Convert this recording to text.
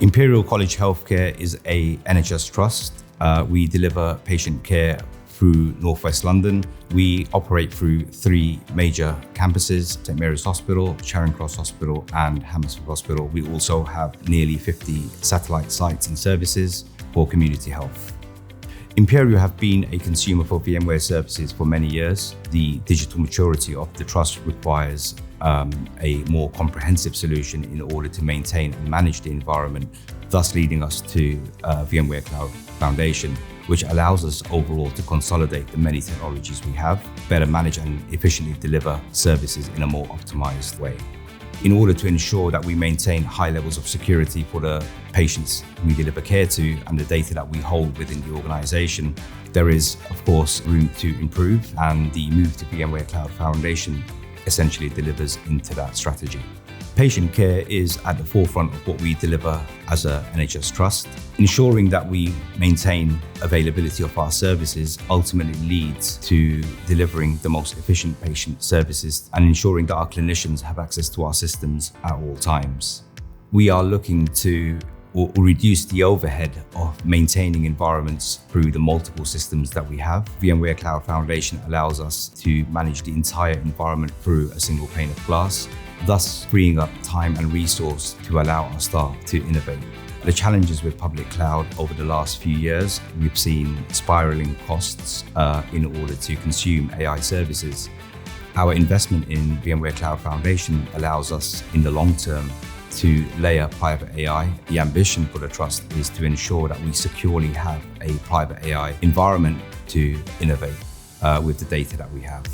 Imperial College Healthcare is a NHS trust. We deliver patient care through Northwest London. We operate through 3 major campuses: St Mary's Hospital, Charing Cross Hospital, and Hammersmith Hospital. We also have nearly 50 satellite sites and services for community health. Imperial have been a consumer for VMware services for many years. The digital maturity of the trust requires a more comprehensive solution in order to maintain and manage the environment, thus leading us to VMware Cloud Foundation, which allows us overall to consolidate the many technologies we have, better manage and efficiently deliver services in a more optimized way. In order to ensure that we maintain high levels of security for the patients we deliver care to and the data that we hold within the organization, there is, of course, room to improve, and the move to VMware Cloud Foundation essentially delivers into that strategy. Patient care is at the forefront of what we deliver as a NHS trust. Ensuring that we maintain availability of our services ultimately leads to delivering the most efficient patient services and ensuring that our clinicians have access to our systems at all times. We are looking to reduce the overhead of maintaining environments through the multiple systems that we have. VMware Cloud Foundation allows us to manage the entire environment through a single pane of glass, thus freeing up time and resource to allow our staff to innovate. The challenges with public cloud over the last few years, we've seen spiraling costs in order to consume AI services. Our investment in VMware Cloud Foundation allows us in the long term to layer private AI. The ambition for the trust is to ensure that we securely have a private AI environment to innovate with the data that we have.